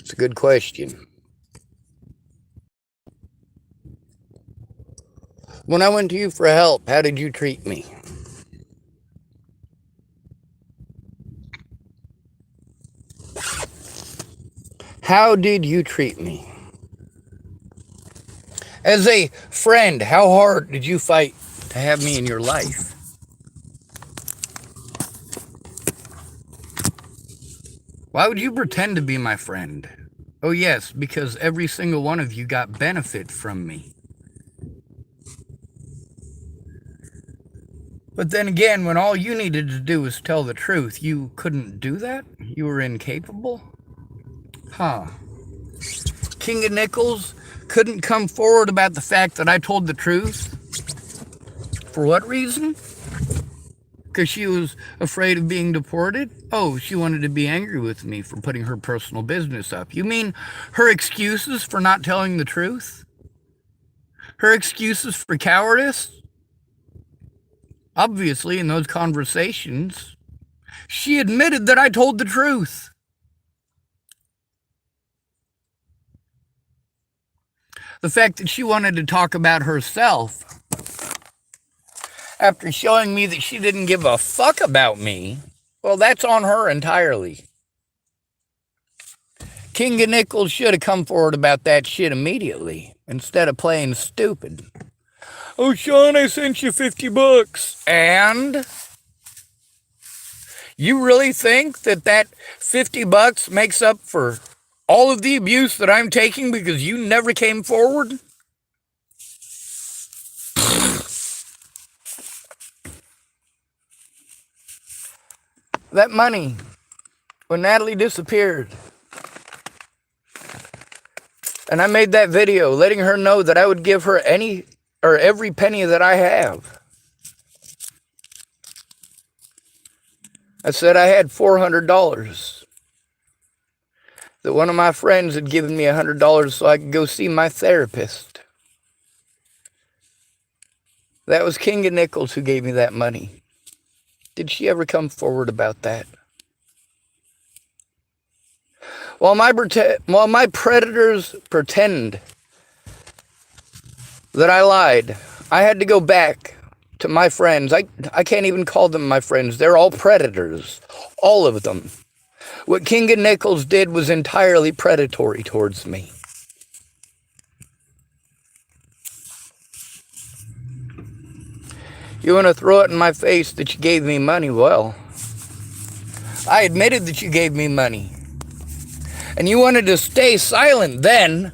It's a good question. When I went to you for help, how did you treat me? How did you treat me? As a friend, how hard did you fight to have me in your life? Why would you pretend to be my friend? Oh yes, because every single one of you got benefit from me. But then again, when all you needed to do was tell the truth, you couldn't do that? You were incapable? Huh. King of Nickels couldn't come forward about the fact that I told the truth? For what reason? Because she was afraid of being deported? Oh, she wanted to be angry with me for putting her personal business up. You mean her excuses for not telling the truth? Her excuses for cowardice? Obviously, in those conversations, she admitted that I told the truth. The fact that she wanted to talk about herself after showing me that she didn't give a fuck about me, well, that's on her entirely. King of Nickels should have come forward about that shit immediately instead of playing stupid. Oh, Sean, I sent you $50. And? You really think that that $50 makes up for all of the abuse that I'm taking because you never came forward? That money, when Natalie disappeared, and I made that video letting her know that I would give her any or every penny that I have. I said I had $400. That one of my friends had given me $100 so I could go see my therapist. That was King of Nickels who gave me that money. Did she ever come forward about that? While my predators pretend that I lied, I had to go back to my friends. I can't even call them my friends. They're all predators. All of them. What King of Nickels did was entirely predatory towards me. You want to throw it in my face that you gave me money? Well, I admitted that you gave me money. And you wanted to stay silent then.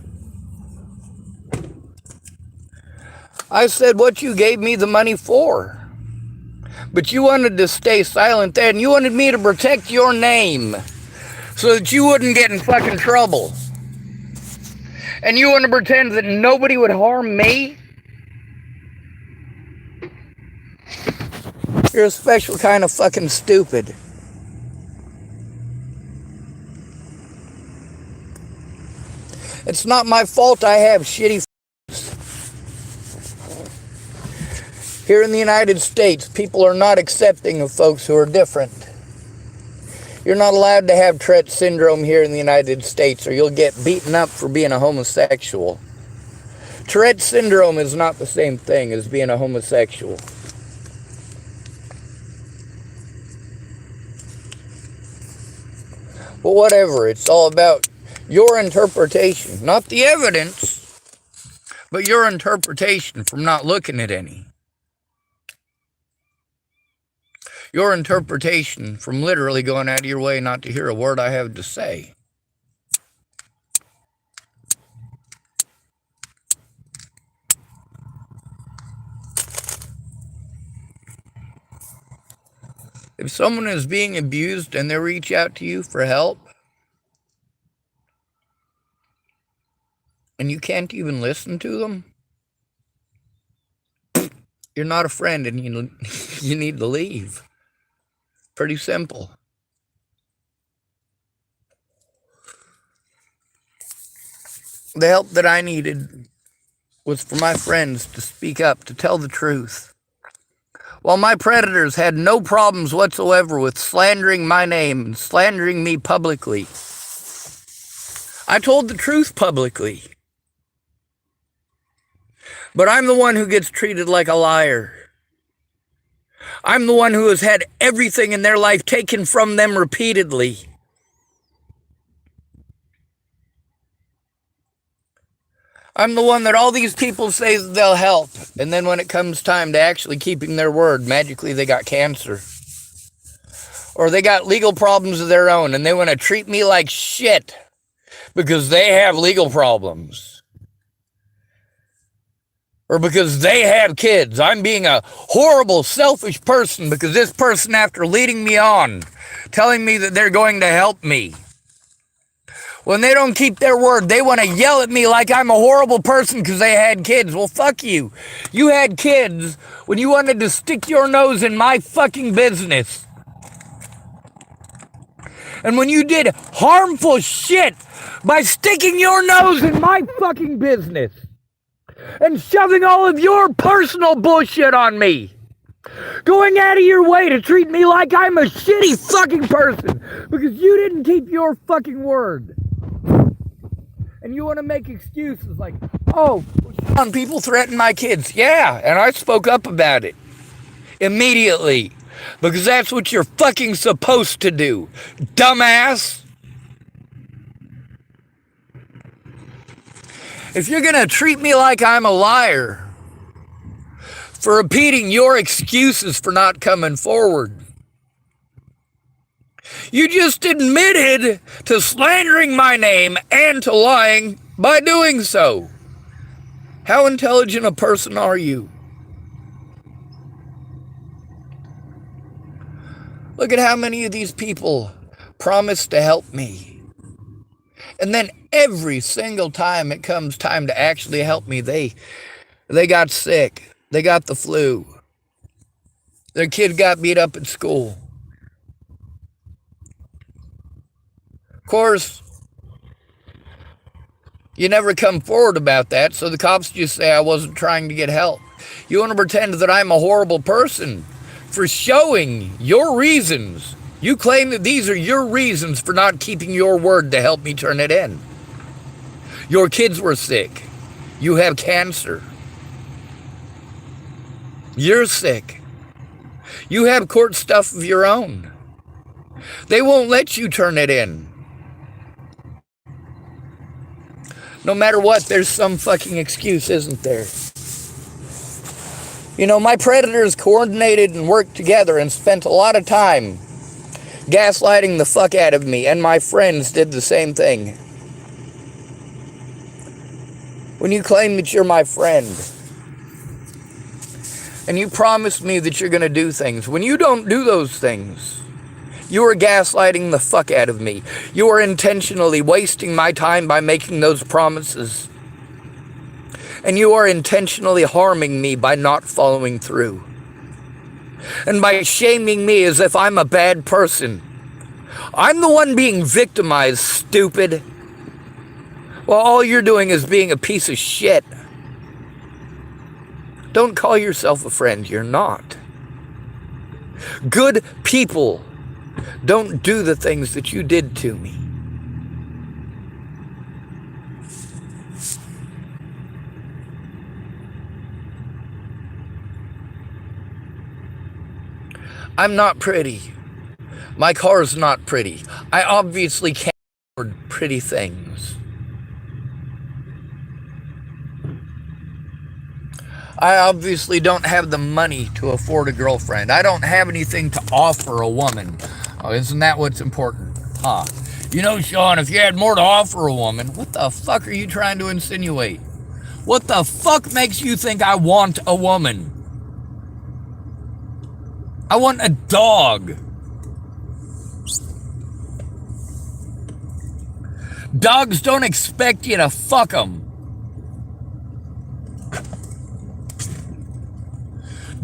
I said what you gave me the money for. But you wanted to stay silent then. You wanted me to protect your name so that you wouldn't get in fucking trouble. And you want to pretend that nobody would harm me? You're a special kind of fucking stupid. It's not my fault I have shitty Here in the United States, people are not accepting of folks who are different. You're not allowed to have Tourette syndrome here in the United States or you'll get beaten up for being a homosexual. Tourette syndrome is not the same thing as being a homosexual. But whatever, it's all about your interpretation, not the evidence, but your interpretation from not looking at any. Your interpretation from literally going out of your way not to hear a word I have to say. If someone is being abused and they reach out to you for help, and you can't even listen to them, you're not a friend and you need to leave. Pretty simple. The help that I needed was for my friends to speak up, to tell the truth. While my predators had no problems whatsoever with slandering my name and slandering me publicly, I told the truth publicly. But I'm the one who gets treated like a liar. I'm the one who has had everything in their life taken from them repeatedly. I'm the one that all these people say that they'll help, and then when it comes time to actually keeping their word, magically they got cancer. Or they got legal problems of their own, and they want to treat me like shit because they have legal problems. Or because they have kids. I'm being a horrible, selfish person because this person, after leading me on, telling me that they're going to help me, when they don't keep their word, they want to yell at me like I'm a horrible person because they had kids. Well, fuck you. You had kids when you wanted to stick your nose in my fucking business. And when you did harmful shit by sticking your nose in my fucking business and shoving all of your personal bullshit on me. Going out of your way to treat me like I'm a shitty fucking person because you didn't keep your fucking word. And you want to make excuses like, oh, Sean, people threaten my kids. Yeah, and I spoke up about it immediately because that's what you're fucking supposed to do, dumbass. If you're going to treat me like I'm a liar for repeating your excuses for not coming forward, you just admitted to slandering my name and to lying by doing so. How intelligent a person are you? Look at how many of these people promise to help me. And then every single time it comes time to actually help me, they got sick. They got the flu. Their kid got beat up at school. Of course, you never come forward about that, so the cops just say I wasn't trying to get help. You want to pretend that I'm a horrible person for showing your reasons. You claim that these are your reasons for not keeping your word to help me turn it in. Your kids were sick. You have cancer. You're sick. You have court stuff of your own. They won't let you turn it in. No matter what, there's some fucking excuse, isn't there? You know, my predators coordinated and worked together and spent a lot of time gaslighting the fuck out of me, and my friends did the same thing. When you claim that you're my friend, and you promise me that you're going to do things, when you don't do those things, you are gaslighting the fuck out of me. You are intentionally wasting my time by making those promises. And you are intentionally harming me by not following through. And by shaming me as if I'm a bad person. I'm the one being victimized, stupid. Well, all you're doing is being a piece of shit. Don't call yourself a friend. You're not. Good people don't do the things that you did to me. I'm not pretty. My car's not pretty. I obviously can't afford pretty things. I obviously don't have the money to afford a girlfriend. I don't have anything to offer a woman. Oh, isn't that what's important? Huh? You know, Sean, if you had more to offer a woman, what the fuck are you trying to insinuate? What the fuck makes you think I want a woman? I want a dog. Dogs don't expect you to fuck them.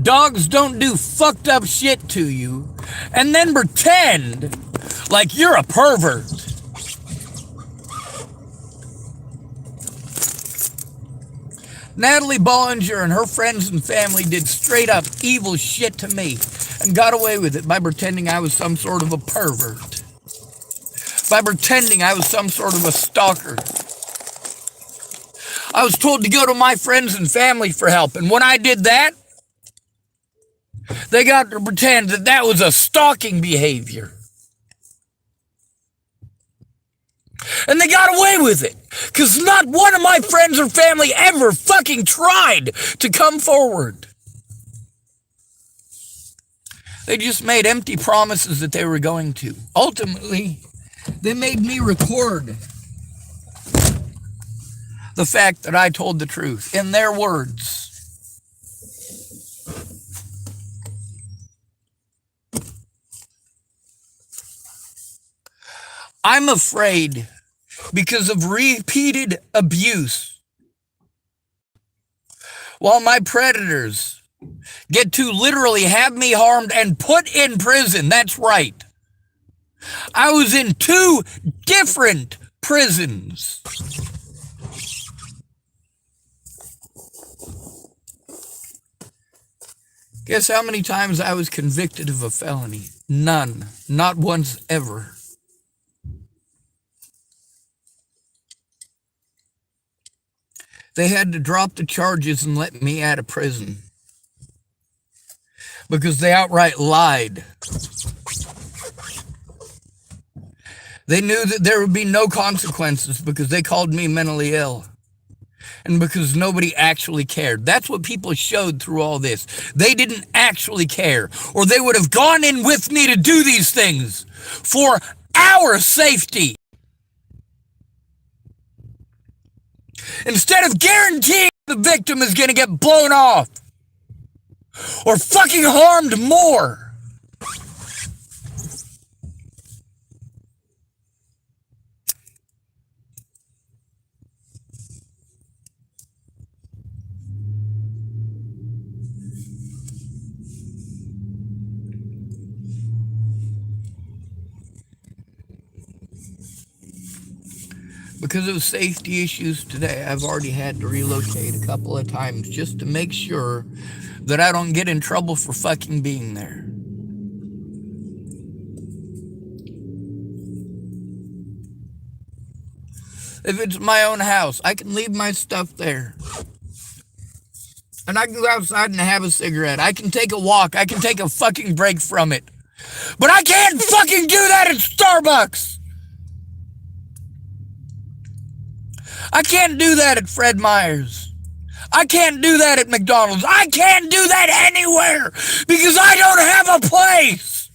Dogs don't do fucked up shit to you and then pretend like you're a pervert. Natalie Bollinger and her friends and family did straight up evil shit to me and got away with it by pretending I was some sort of a pervert. by pretending I was some sort of a stalker. I was told to go to my friends and family for help, and when I did that, they got to pretend that that was a stalking behavior. And they got away with it, because not one of my friends or family ever fucking tried to come forward. They just made empty promises that they were going to. Ultimately, they made me record the fact that I told the truth in their words. I'm afraid because of repeated abuse, while my predators get to literally have me harmed and put in prison. That's right. I was in 2 different prisons. Guess how many times I was convicted of a felony? None. Not once ever. They had to drop the charges and let me out of prison because they outright lied. They knew that there would be no consequences because they called me mentally ill and because nobody actually cared. That's what people showed through all this. They didn't actually care, or they would have gone in with me to do these things for our safety. Instead of guaranteeing the victim is going to get blown off or fucking harmed more. Because of safety issues today, I've already had to relocate a couple of times just to make sure that I don't get in trouble for fucking being there. If it's my own house, I can leave my stuff there. And I can go outside and have a cigarette. I can take a walk. I can take a fucking break from it. But I can't fucking do that at Starbucks. I can't do that at Fred Meyer's. I can't do that at McDonald's. I can't do that anywhere because I don't have a place.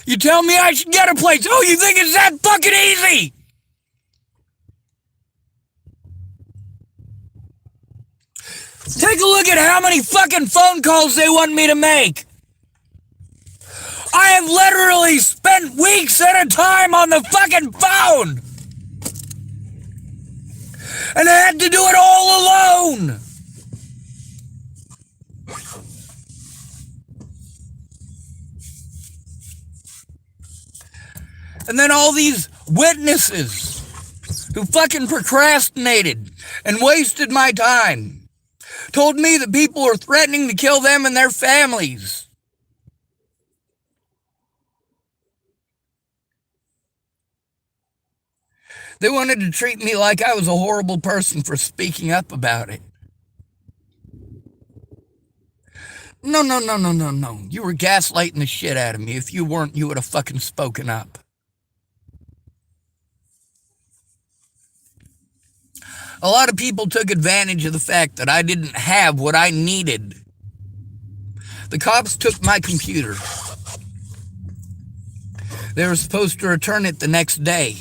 You tell me I should get a place. Oh, you think it's that fucking easy? Take a look at how many fucking phone calls they want me to make. I have literally spent weeks at a time on the fucking phone. And I had to do it all alone. And then all these witnesses who fucking procrastinated and wasted my time told me that people were threatening to kill them and their families. They wanted to treat me like I was a horrible person for speaking up about it. No. You were gaslighting the shit out of me. If you weren't, you would have fucking spoken up. A lot of people took advantage of the fact that I didn't have what I needed. The cops took my computer. They were supposed to return it the next day.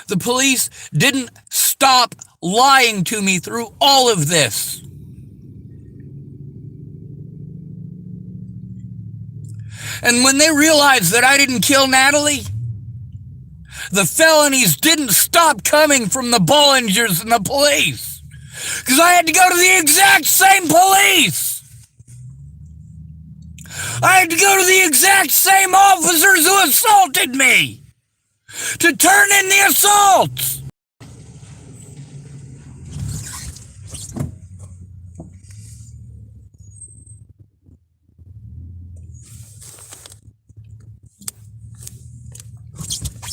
The police didn't stop lying to me through all of this. And when they realized that I didn't kill Natalie, the felonies didn't stop coming from the Bollingers and the police. Because I had to go to the exact same police. I had to go to the exact same officers who assaulted me to turn in the assaults.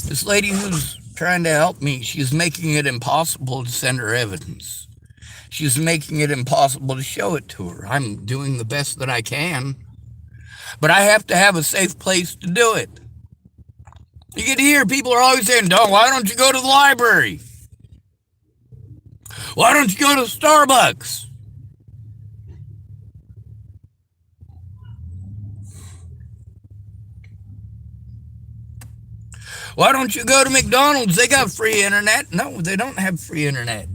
This lady who's trying to help me, she's making it impossible to send her evidence. She's making it impossible to show it to her. I'm doing the best that I can, but I have to have a safe place to do it. You get to hear people are always saying, why don't you go to the library? Why don't you go to Starbucks? Why don't you go to McDonald's? They got free internet. No, they don't have free internet.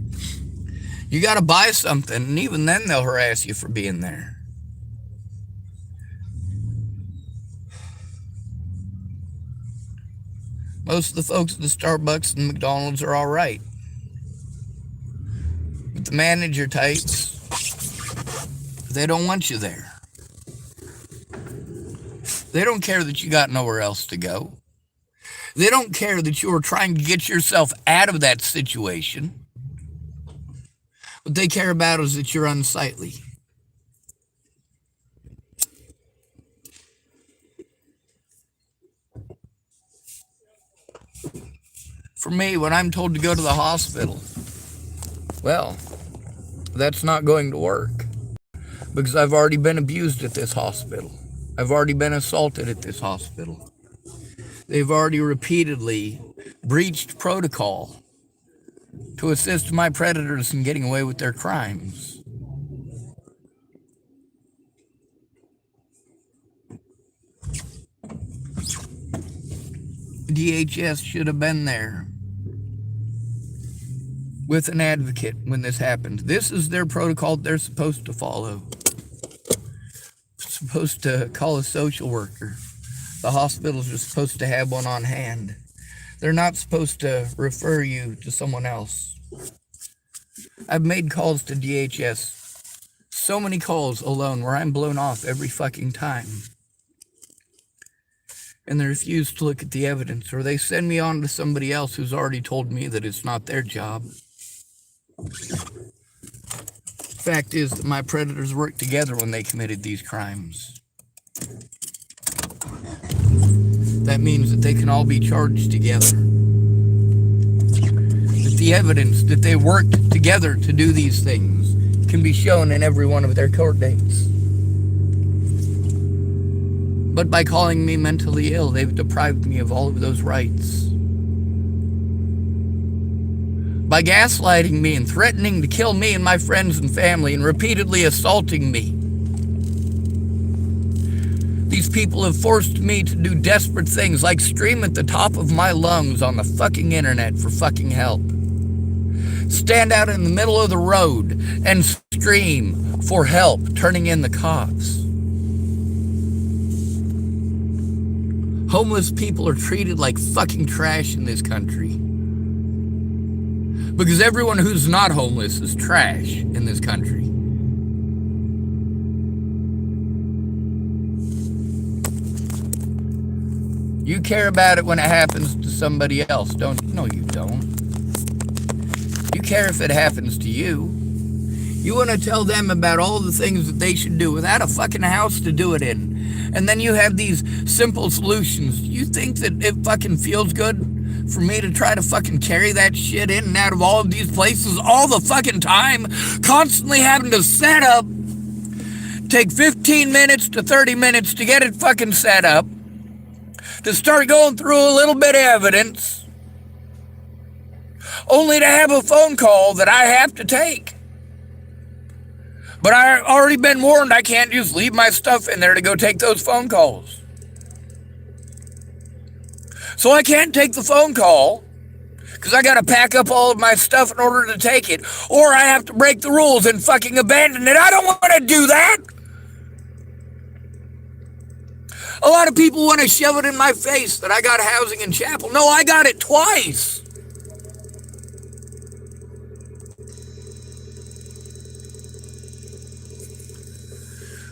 You got to buy something, and even then they'll harass you for being there. Most of the folks at the Starbucks and McDonald's are all right. But the manager types, they don't want you there. They don't care that you got nowhere else to go. They don't care that you are trying to get yourself out of that situation. What they care about is that you're unsightly. For me, when I'm told to go to the hospital, well, that's not going to work. Because I've already been abused at this hospital. I've already been assaulted at this hospital. They've already repeatedly breached protocol to assist my predators in getting away with their crimes. DHS should have been there with an advocate when this happened. This is their protocol they're supposed to follow. Supposed to call a social worker. The hospitals are supposed to have one on hand. They're not supposed to refer you to someone else. I've made calls to DHS, so many calls alone where I'm blown off every fucking time. And they refuse to look at the evidence, or they send me on to somebody else who's already told me that it's not their job. Fact is that my predators worked together when they committed these crimes. That means that they can all be charged together. That the evidence that they worked together to do these things can be shown in every one of their court dates. But by calling me mentally ill, they've deprived me of all of those rights. By gaslighting me and threatening to kill me and my friends and family and repeatedly assaulting me. These people have forced me to do desperate things like scream at the top of my lungs on the fucking internet for fucking help. Stand out in the middle of the road and scream for help, turning in the cops. Homeless people are treated like fucking trash in this country. Because everyone who's not homeless is trash in this country. You care about it when it happens to somebody else, don't you? No, you don't. You care if it happens to you. You want to tell them about all the things that they should do without a fucking house to do it in. And then you have these simple solutions. You think that it fucking feels good for me to try to fucking carry that shit in and out of all of these places all the fucking time, constantly having to set up, take 15 minutes to 30 minutes to get it fucking set up, to start going through a little bit of evidence, only to have a phone call that I have to take. But I've already been warned I can't just leave my stuff in there to go take those phone calls. So I can't take the phone call because I got to pack up all of my stuff in order to take it, or I have to break the rules and fucking abandon it. I don't want to do that. A lot of people want to shove it in my face that I got housing in Chapel. No, I got it twice.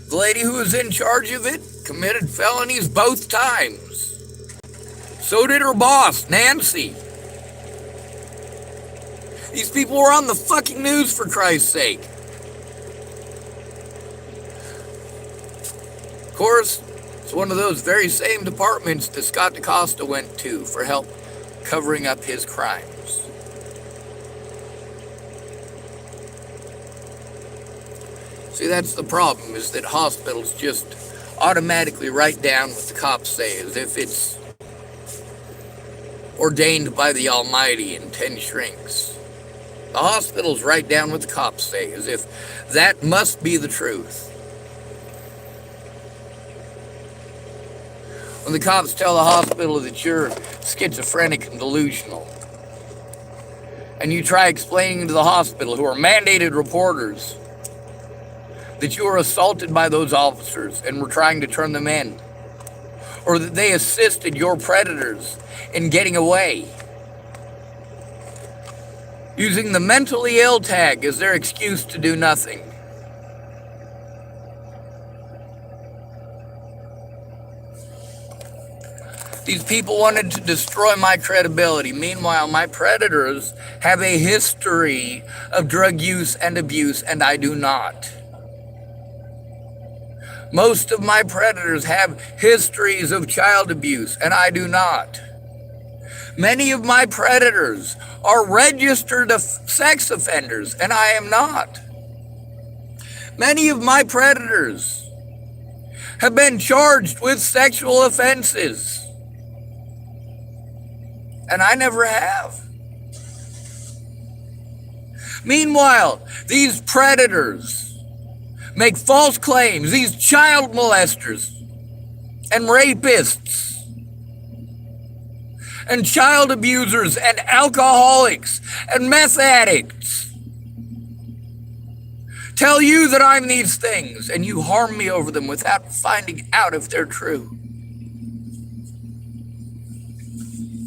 The lady who was in charge of it committed felonies both times. So did her boss, Nancy. These people were on the fucking news, for Christ's sake. Of course, it's one of those very same departments that Scott DaCosta went to for help covering up his crimes. See, that's the problem, is that hospitals just automatically write down what the cops say as if it's ordained by the Almighty in 10 shrinks. The hospitals write down what the cops say as if that must be the truth. When the cops tell the hospital that you're schizophrenic and delusional, and you try explaining to the hospital, who are mandated reporters, that you were assaulted by those officers and were trying to turn them in, or that they assisted your predators in getting away, using the mentally ill tag as their excuse to do nothing. These people wanted to destroy my credibility. Meanwhile, my predators have a history of drug use and abuse, and I do not. Most of my predators have histories of child abuse, and I do not. Many of my predators are registered sex offenders, and I am not. Many of my predators have been charged with sexual offenses, and I never have. Meanwhile, these predators make false claims, these child molesters and rapists and child abusers and alcoholics and meth addicts tell you that I'm these things, and you harm me over them without finding out if they're true.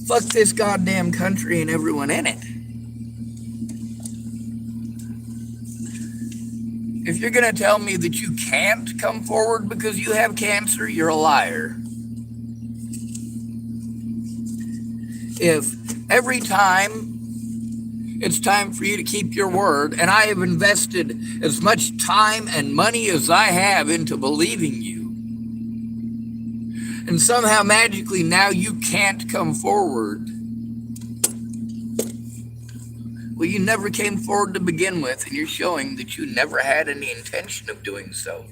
Fuck this goddamn country and everyone in it. If you're going to tell me that you can't come forward because you have cancer, you're a liar. If every time it's time for you to keep your word, and I have invested as much time and money as I have into believing you, and somehow magically now you can't come forward, well, you never came forward to begin with, and you're showing that you never had any intention of doing so.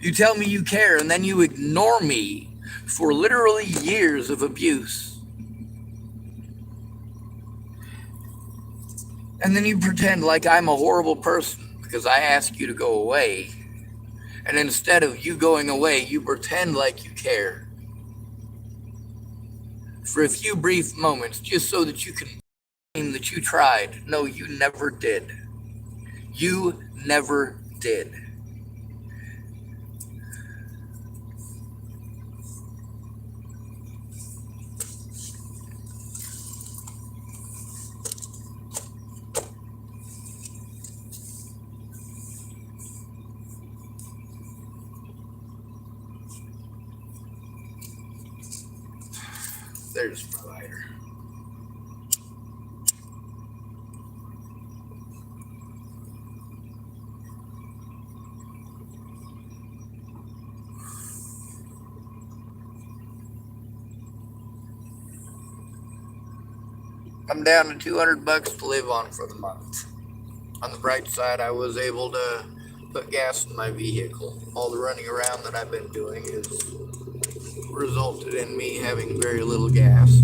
You tell me you care, and then you ignore me for literally years of abuse. And then you pretend like I'm a horrible person because I ask you to go away. And instead of you going away, you pretend like you care for a few brief moments, just so that you can claim that you tried. No, you never did. You never did. There's my lighter. I'm down to $200 to live on for the month. On the bright side, I was able to put gas in my vehicle. All the running around that I've been doing has resulted in me having very little gas.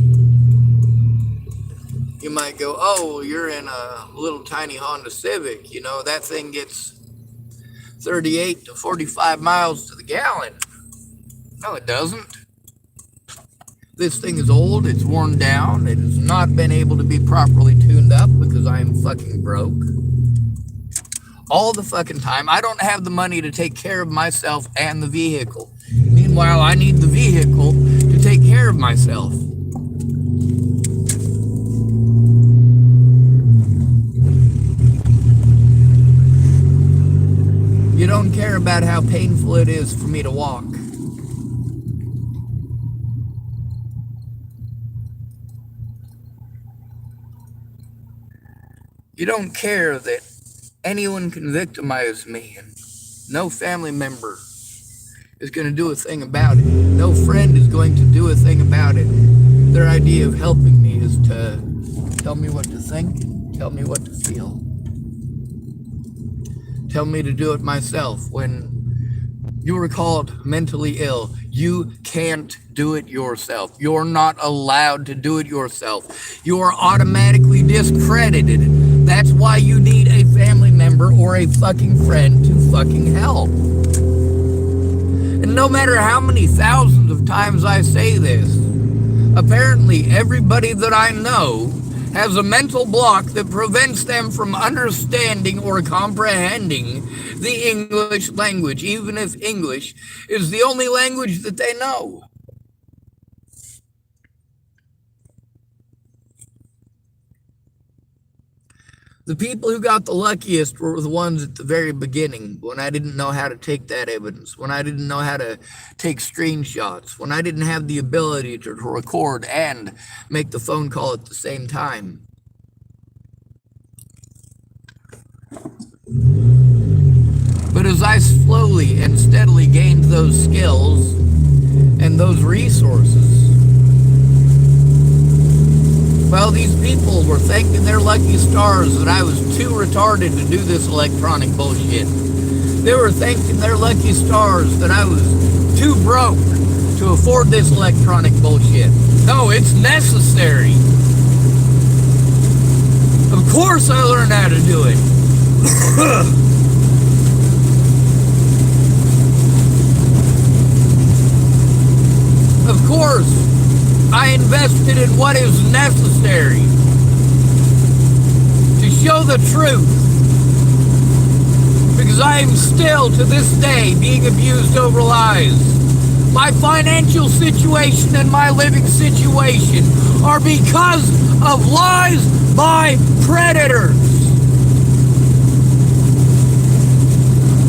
You might go, oh, you're in a little tiny Honda Civic. You know, that thing gets 38 to 45 miles to the gallon. No, it doesn't. This thing is old, it's worn down, it has not been able to be properly tuned up because I am fucking broke. All the fucking time. I don't have the money to take care of myself and the vehicle. Meanwhile, I need the vehicle to take care of myself. You don't care about how painful it is for me to walk. You don't care that anyone can victimize me, and no family member is going to do a thing about it. No friend is going to do a thing about it. Their idea of helping me is to tell me what to think, tell me what to feel, tell me to do it myself. When you were called mentally ill, you can't do it yourself. You're not allowed to do it yourself. You are automatically discredited. That's why you need a family member or a fucking friend to fucking help. And no matter how many thousands of times I say this, apparently everybody that I know has a mental block that prevents them from understanding or comprehending the English language, even if English is the only language that they know. The people who got the luckiest were the ones at the very beginning, when I didn't know how to take that evidence, when I didn't know how to take screenshots, when I didn't have the ability to record and make the phone call at the same time. But as I slowly and steadily gained those skills and those resources, well, these people were thanking their lucky stars that I was too retarded to do this electronic bullshit. They were thanking their lucky stars that I was too broke to afford this electronic bullshit. No, it's necessary. Of course I learned how to do it. Of course, I invested in what is necessary to show the truth, because I am still to this day being abused over lies. My financial situation and my living situation are because of lies by predators.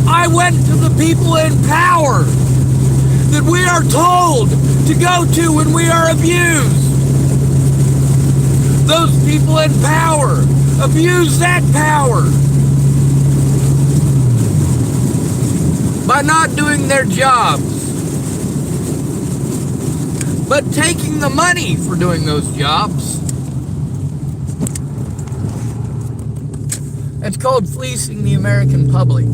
I went to the people in power that we are told to go to when we are abused. Those people in power abuse that power by not doing their jobs, but taking the money for doing those jobs. It's called fleecing the American public.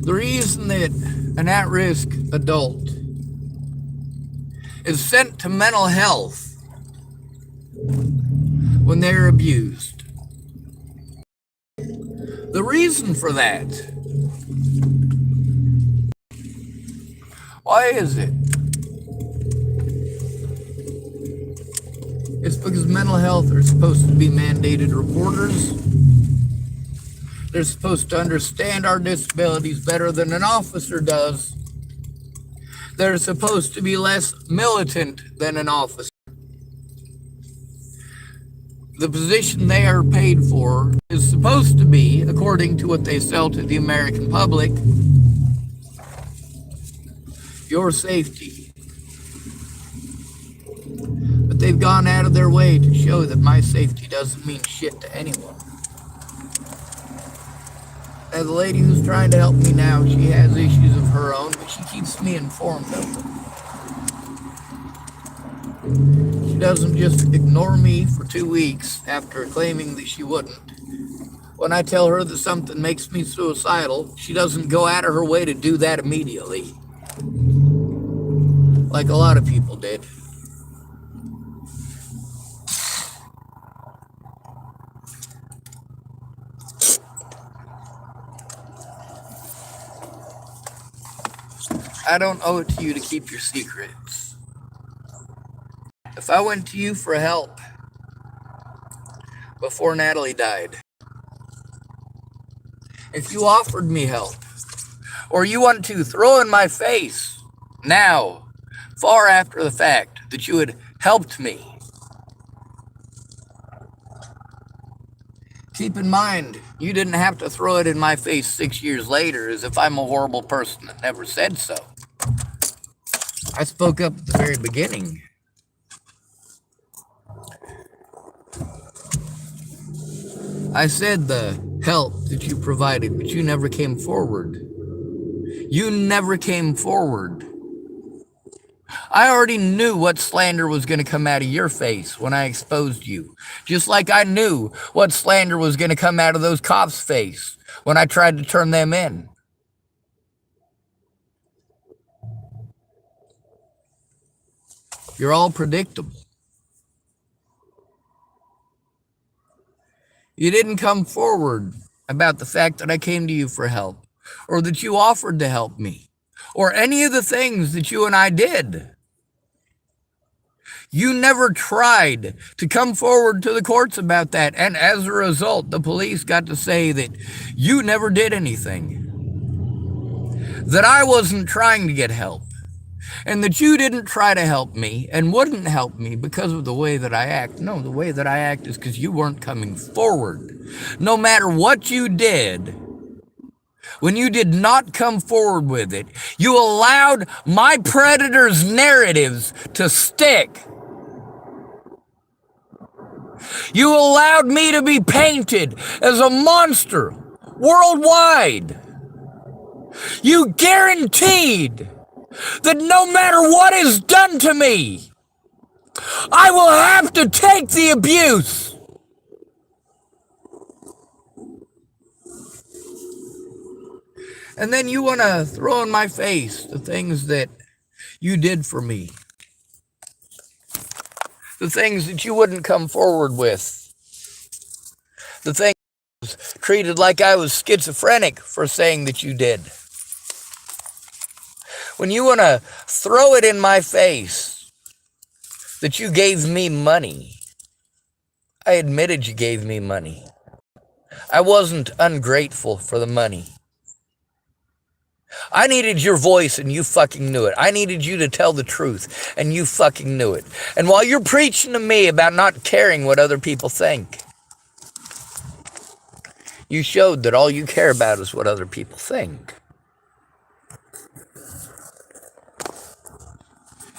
The reason that an at-risk adult is sent to mental health when they're abused, the reason for that, why is it? It's because mental health are supposed to be mandated reporters. They're supposed to understand our disabilities better than an officer does. They're supposed to be less militant than an officer. The position they are paid for is supposed to be, according to what they sell to the American public, your safety. But they've gone out of their way to show that my safety doesn't mean shit to anyone. Now, the lady who's trying to help me now, she has issues of her own, but she keeps me informed of them. She doesn't just ignore me for 2 weeks after claiming that she wouldn't. When I tell her that something makes me suicidal, she doesn't go out of her way to do that immediately, like a lot of people did. I don't owe it to you to keep your secrets. If I went to you for help before Natalie died, if you offered me help, or you want to throw in my face now, far after the fact, that you had helped me, keep in mind, you didn't have to throw it in my face 6 years later as if I'm a horrible person that never said so. I spoke up at the very beginning. I said the help that you provided, but you never came forward. You never came forward. I already knew what slander was going to come out of your face when I exposed you. Just like I knew what slander was going to come out of those cops' face when I tried to turn them in. You're all predictable. You didn't come forward about the fact that I came to you for help, or that you offered to help me, or any of the things that you and I did. You never tried to come forward to the courts about that, and as a result, the police got to say that you never did anything, that I wasn't trying to get help, and that you didn't try to help me and wouldn't help me because of the way that I act. No, the way that I act is because you weren't coming forward. No matter what you did, when you did not come forward with it, you allowed my predators' narratives to stick. You allowed me to be painted as a monster worldwide. You guaranteed that no matter what is done to me, I will have to take the abuse. And then you want to throw in my face the things that you did for me, the things that you wouldn't come forward with, the things I was treated like I was schizophrenic for saying that you did. When you want to throw it in my face that you gave me money, I admitted you gave me money. I wasn't ungrateful for the money. I needed your voice and you fucking knew it. I needed you to tell the truth and you fucking knew it. And while you're preaching to me about not caring what other people think, you showed that all you care about is what other people think.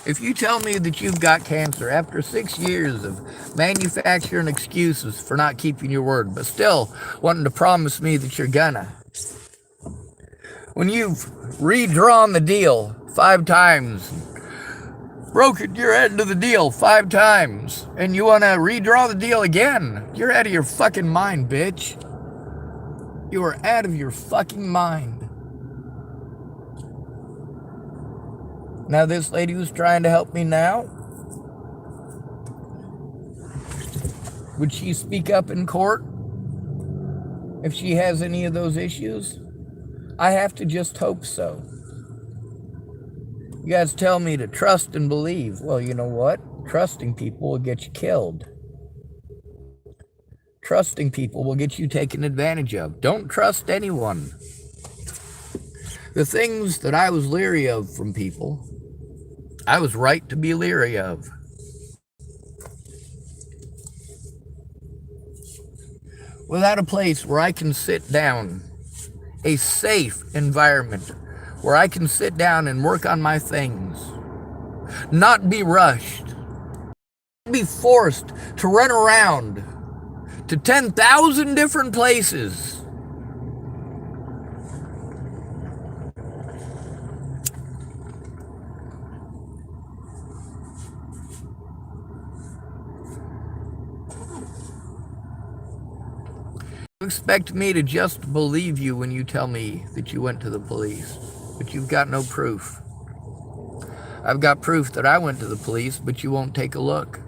If you tell me that you've got cancer after 6 years of manufacturing excuses for not keeping your word, but still wanting to promise me that you're gonna, when you've redrawn the deal 5 times, broken your end of the deal 5 times, and you want to redraw the deal again, you're out of your fucking mind, bitch. You are out of your fucking mind. Now this lady who's trying to help me now, would she speak up in court if she has any of those issues? I have to just hope so. You guys tell me to trust and believe. Well, you know what? Trusting people will get you killed. Trusting people will get you taken advantage of. Don't trust anyone. The things that I was leery of from people, I was right to be leery of. Without a place where I can sit down, a safe environment where I can sit down and work on my things, not be rushed, be forced to run around to 10,000 different places. You expect me to just believe you when you tell me that you went to the police, but you've got no proof. I've got proof that I went to the police, but you won't take a look.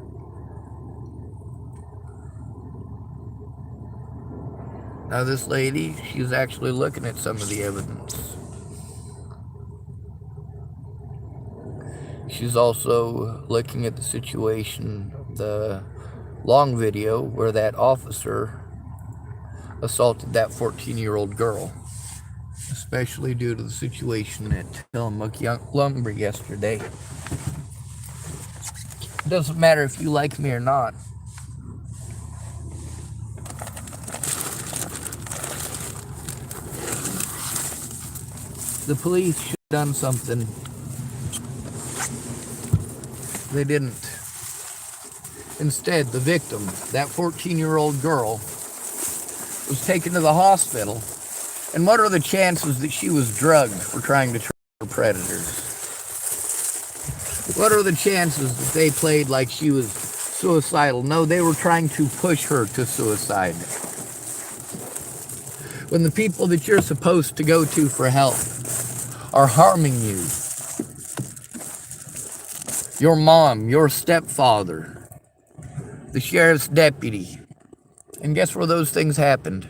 Now this lady, she's actually looking at some of the evidence. She's also looking at the situation, the long video where that officer assaulted that 14-year-old girl, especially due to the situation at Tillamook Lumber yesterday. It doesn't matter if you like me or not. The police should have done something. They didn't. Instead, the victim, that 14-year-old girl, was taken to the hospital. And what are the chances that she was drugged for trying to track her predators? What are the chances that they played like she was suicidal? No, they were trying to push her to suicide. When the people that you're supposed to go to for help are harming you, your mom, your stepfather, the sheriff's deputy, and guess where those things happened?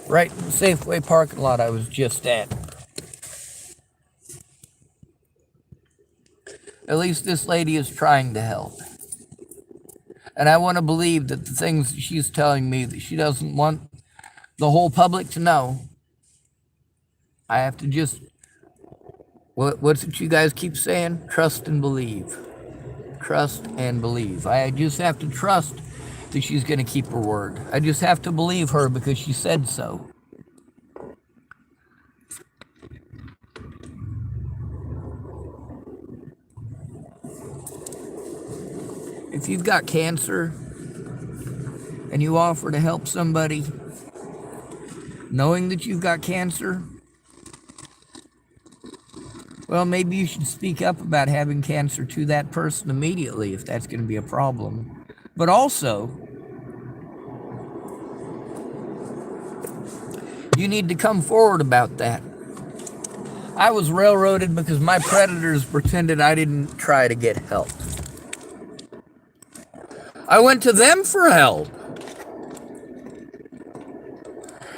Right in the Safeway parking lot I was just at. At least this lady is trying to help. And I want to believe that the things that she's telling me that she doesn't want the whole public to know, I have to just, what's it you guys keep saying? Trust and believe. Trust and believe. I just have to trust that she's going to keep her word. I just have to believe her because she said so. If you've got cancer and you offer to help somebody knowing that you've got cancer, well, maybe you should speak up about having cancer to that person immediately if that's going to be a problem. But also, you need to come forward about that. I was railroaded because my predators pretended I didn't try to get help. I went to them for help.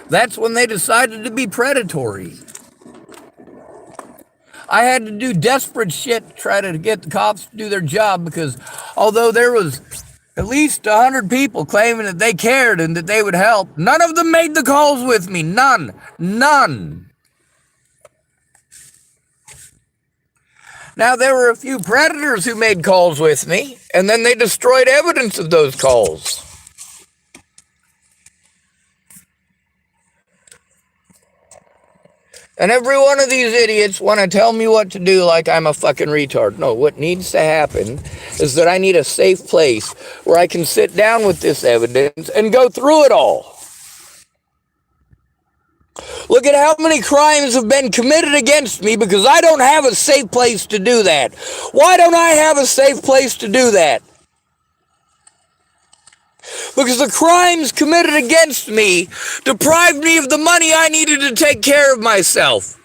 That's when they decided to be predatory. I had to do desperate shit to try to get the cops to do their job because although there was at least 100 people claiming that they cared and that they would help, none of them made the calls with me. None. Now, there were a few predators who made calls with me, and then they destroyed evidence of those calls. And every one of these idiots want to tell me what to do like I'm a fucking retard. No, what needs to happen is that I need a safe place where I can sit down with this evidence and go through it all. Look at how many crimes have been committed against me because I don't have a safe place to do that. Why don't I have a safe place to do that? Because the crimes committed against me deprived me of the money I needed to take care of myself.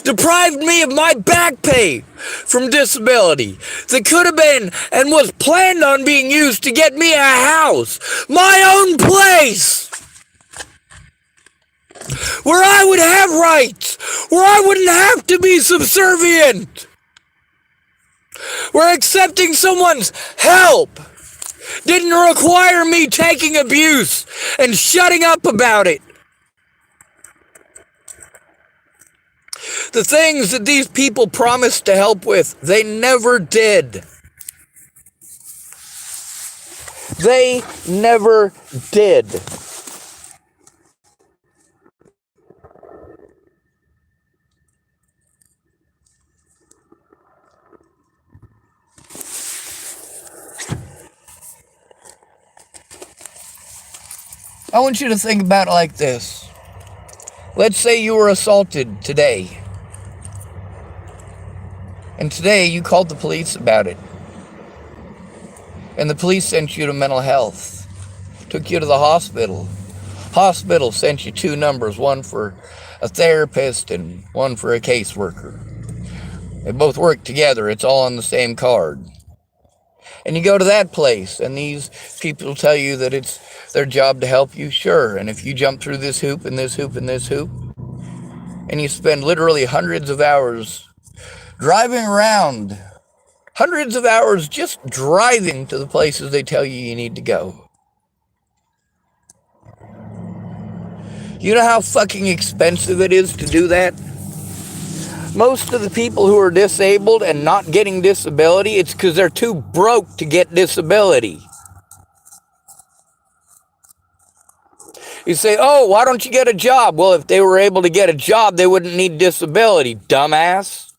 Deprived me of my back pay from disability that could have been and was planned on being used to get me a house, my own place, where I would have rights, where I wouldn't have to be subservient, where accepting someone's help didn't require me taking abuse and shutting up about it. The things that these people promised to help with, they never did. They never did. I want you to think about it like this. Let's say you were assaulted today. And today you called the police about it. And the police sent you to mental health. Took you to the hospital. Hospital sent you 2 numbers, one for a therapist and one for a caseworker. They both work together. It's all on the same card. And you go to that place, and these people tell you that it's their job to help you, sure. And if you jump through this hoop and this hoop and this hoop, and you spend literally hundreds of hours driving around, hundreds of hours just driving to the places they tell you need to go. You know how fucking expensive it is to do that? Most of the people who are disabled and not getting disability, it's because they're too broke to get disability. You say, oh, why don't you get a job? Well, if they were able to get a job, they wouldn't need disability, dumbass.